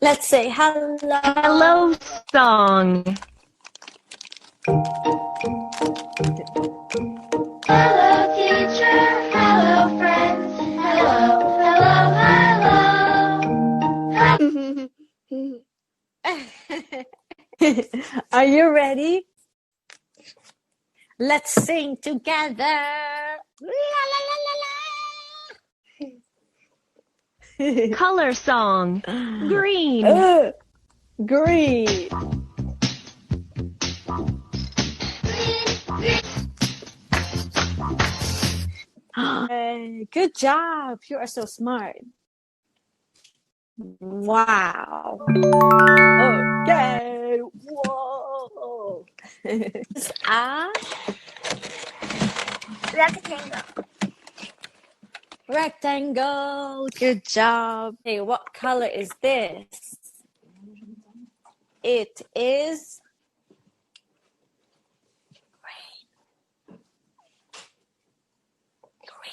Let's say hello. Hello song. Hello, teacher. Hello, friends. Hello, hello, hello. Are you ready? Let's sing together. La, la, la, la, la. Color song. Green. Green. Hey, good job. You are so smart. Wow. Okay. Whoa. It's a Rectangle. rectangle. Good job. Hey, what color is this? It is green.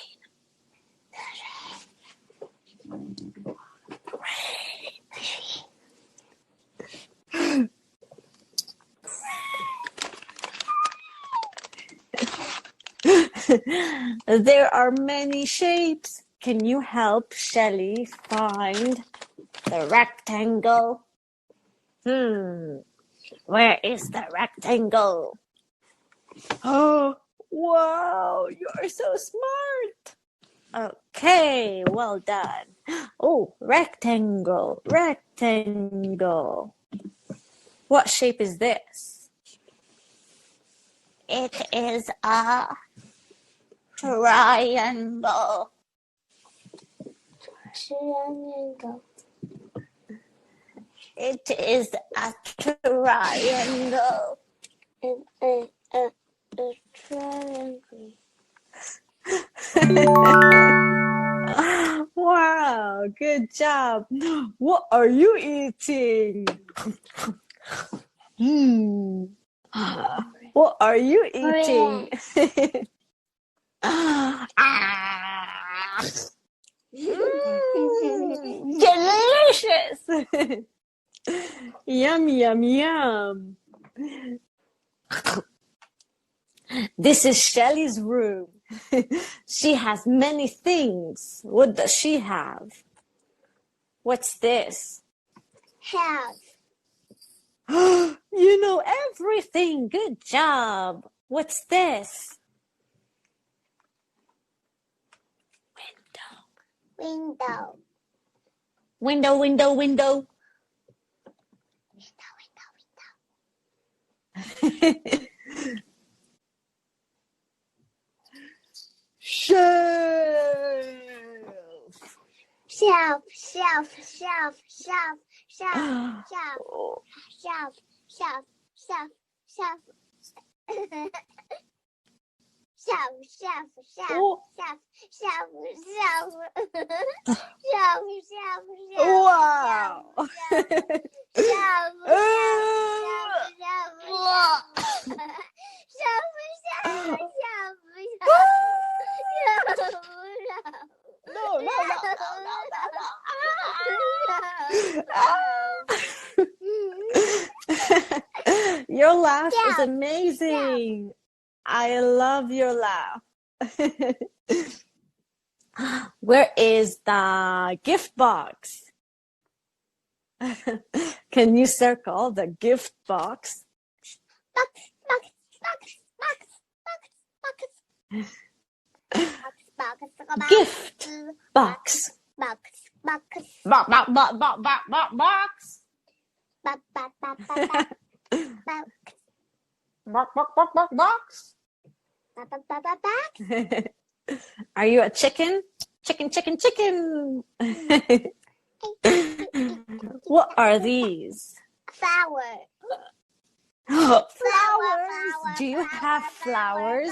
There are many shapes. Can you help Shelly find the rectangle? Where is the rectangle? Oh, wow, you are so smart. Okay, well done. Oh, rectangle, rectangle. What shape is this? It is a triangle. Triangle. It is a triangle. A triangle. Wow, good job. What are you eating? What are you eating? Delicious. Yum, yum, yum. This is Shelly's room. She has many things. What does she have? What's this? House. You know everything. Good job. What's this? Window. Window, window, window. Shelf. Shelf. Shelf. Shelf. Shelf. Shelf. Shelf. Shelf. Shelf. Shelf. Shelf. Shelf. Shelf. Shelf. Oh. Shelf. Shelf. Shelf. Shelf. Shelf. Wow. Shelf. Shelf. No, no, no, Your laugh is amazing. I love your laugh. Where is the gift box? Can you circle the gift box? Gift box. Box. Box. Box. Are you a chicken? Chicken, chicken, chicken. What are these? Flower. Flowers. Do you have flowers?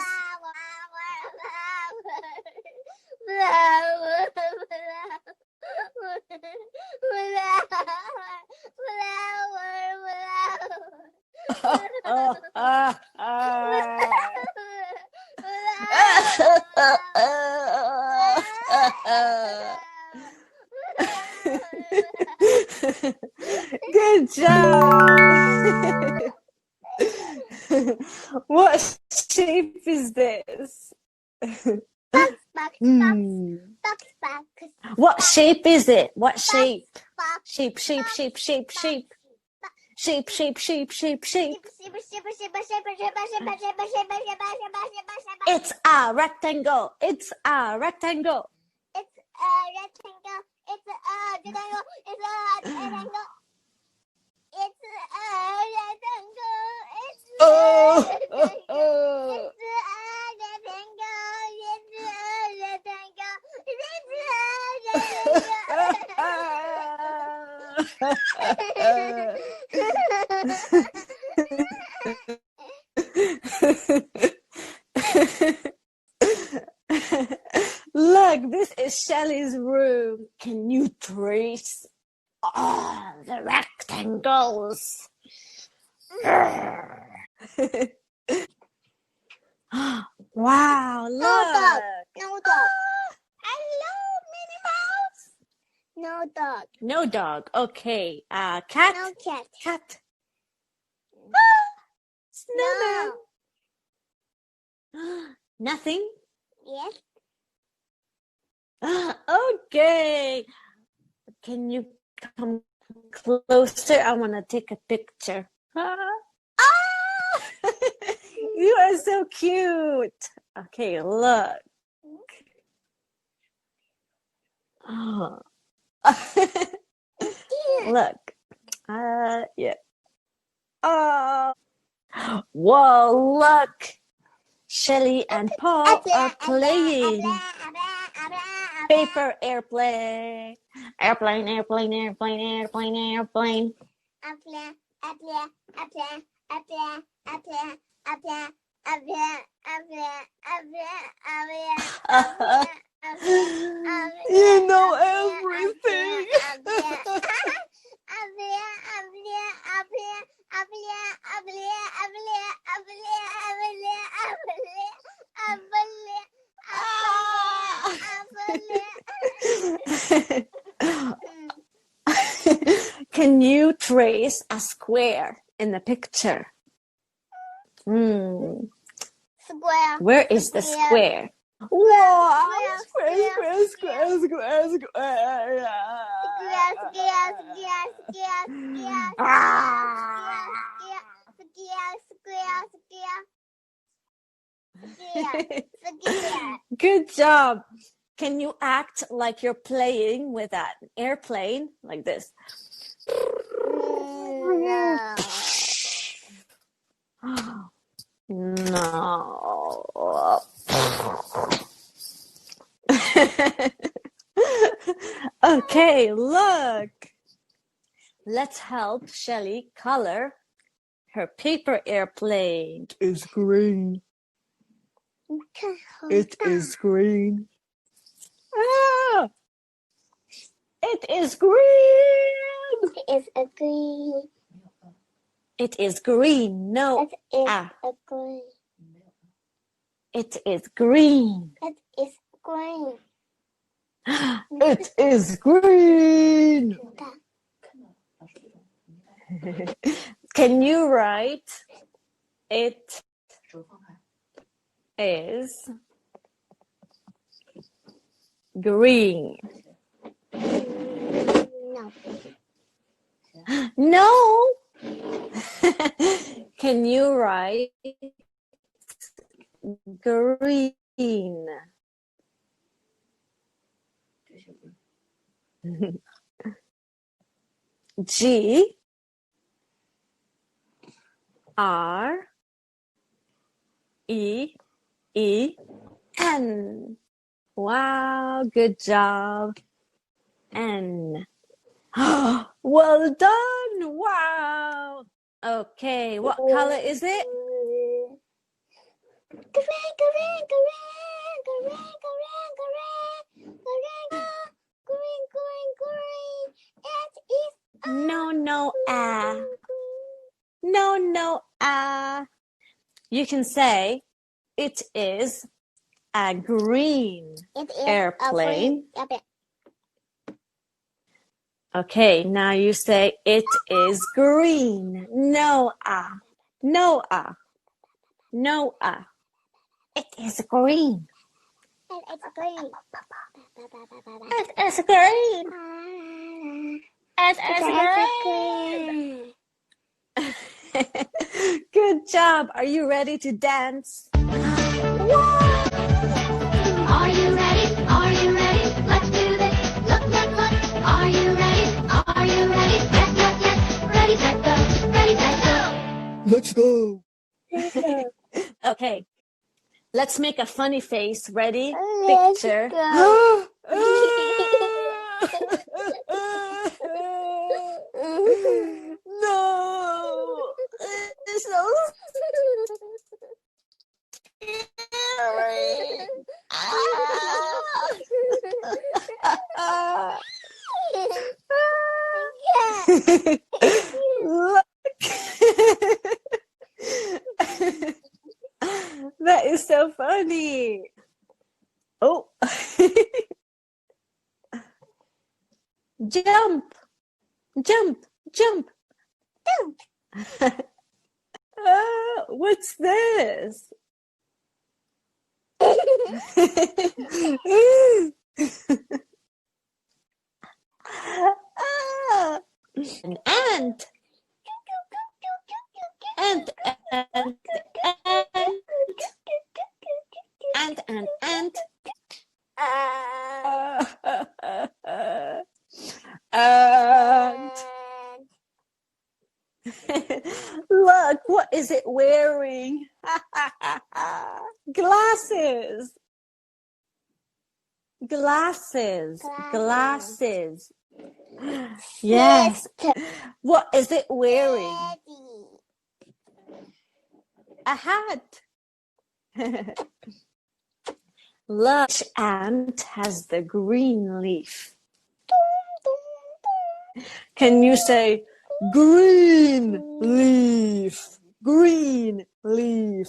Good job. What shape is this? Box, box, box, Hmm. box, box. What shape is it? What shape? Box, Shape, shape, shape, shape, shape. Shape, shape, shape, shape, shape. It's a rectangle. It's a rectangle. It's a rectangle. It's a rectangle. It's a rectangle. It's a rectangle. It's a Oh. Look, this is Shelley's room. Can you trace the rectangles? Wow, look. No dog. Hello, Minnie Mouse. No dog. No dog. Okay. Cat. No cat. Cat. No. Snowman. Nothing. Yes. Okay. Can you come closer? I want to take a picture. You are so cute. Okay, look. Oh. Look. Yeah. Oh. Whoa, look. Shelly and Paul are playing. Paper airplane. Airplane, airplane, airplane, airplane, airplane. You know everything. Can you trace a square in the picture? Square. Where is the square? Wow! Square, square, square, square, square. Good job. Can you act like you're playing with an airplane like this? No. Okay, look. Let's help Shelly color her paper airplane. It is green. It is green. Ah! It is green. It is a green. It is green. No. It is Ah. a green. It is green. It is green. It is green. Can you write it is green? No. No. Can you write green? G R E E N. Wow, good job. N. Well done. Wow. Okay, what color is it? No, no, No, no, You can say it is a green airplane. Okay, now you say it is green. Noah. Noah. Noah. It is green. It's green. It is green. It is green. Good job. Are you ready to dance? Are you ready? Are you ready? Let's do this. Look, look, look. Are you ready? Are you ready? Yes, yes, yes. Ready, set, go. Ready, set, go. Let's go. Okay. Let's make a funny face. Ready? Let's Picture. go. No. It's so scary. Look. That is so funny. Oh. Jump. Jump. Jump. Jump. What's this? An ant. Ant, ant, ant, ant, ant, ant. Look, what is it wearing? Glasses. Glasses. Glasses. Yes. What is it wearing? A hat. Look, which ant has the green leaf? Can you say green leaf? Green leaf.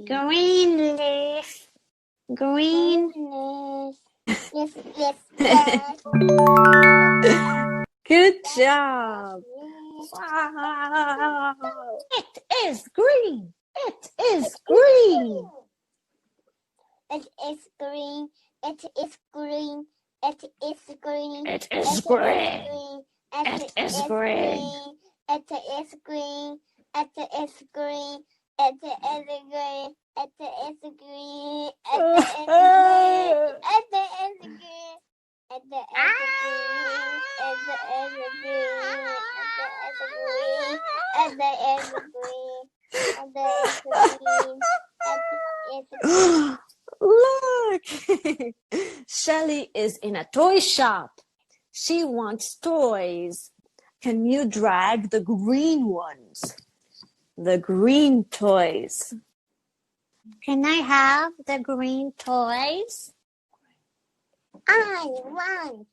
Green leaf. Green. Yes, yes, yes. Good job. Wow. It is green. It is green. It is green. It is green. It is green. It is green. It is green. It is green. It is green. It is green. It is green. It is green. It is Look. Shelly is in a toy shop. She wants toys. Can you drag the green ones? The green toys. Can I have the green toys? I want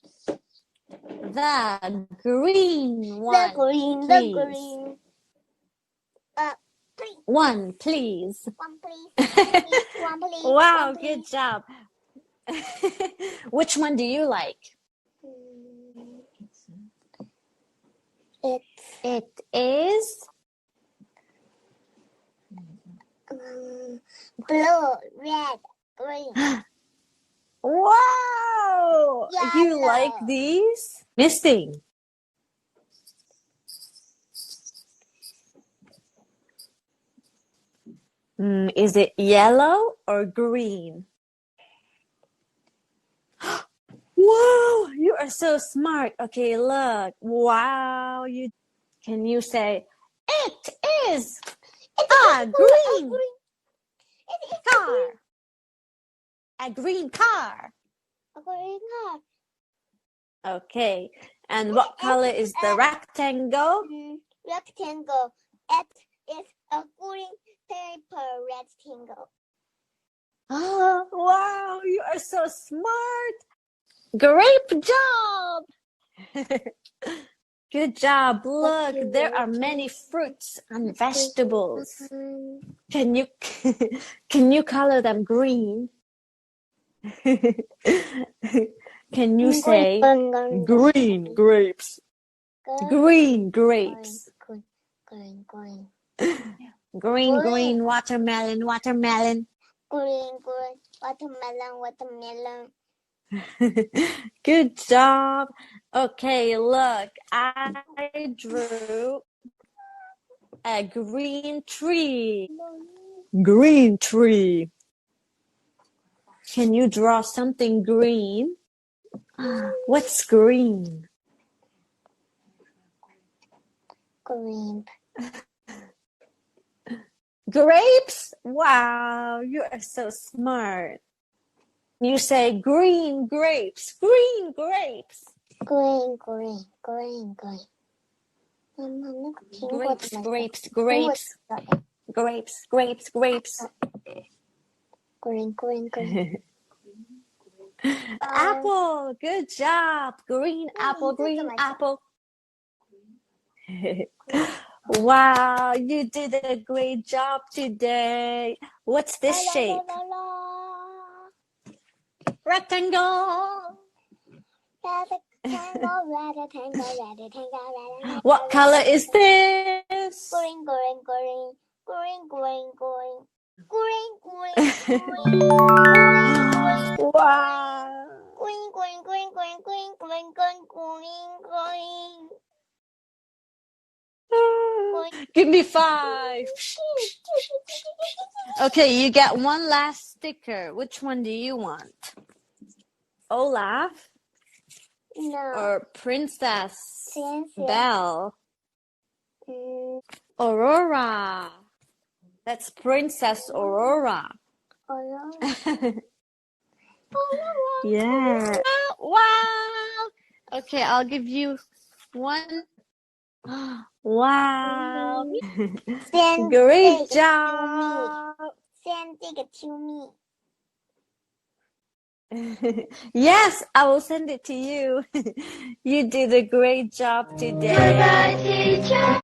The green one. the green, please. the green. Please, One, please. one please, please, one please. Wow, one, good please. job. Which one do you like? It is Blue, red, green. wow. You Yellow. like these? Missing. Is it yellow or green? Wow, you are so smart. Okay, look. Wow, can you say it is a green car? A green car. A green car. Okay. And what color is the rectangle? Rectangle. It is a green paper rectangle. Oh, wow, you are so smart. Great job. Good job. Look, there are many fruits and vegetables. Can you color them green? Can you say green grapes? Green grapes. Green. Green watermelon. Green. Watermelon. Good job. Okay, look, I drew a green tree. Green tree. Can you draw something green? What's green? Green. Grapes? Wow, you are so smart. You say green grapes. Green grapes. Green. Grapes. Green. Apple. Good job. Green apple. Wow, you did a great job today. What's this shape? Rectangle. What color is this? Green. Wow. Give me 5. Okay, you get one last sticker. Which one do you want? Olaf No. or Princess Princess. Belle? Aurora. That's Princess Aurora. Yeah. Wow. Okay, I'll give you one. Wow. Great job. Yes, I will send it to you. You did a great job today. Goodbye, teacher.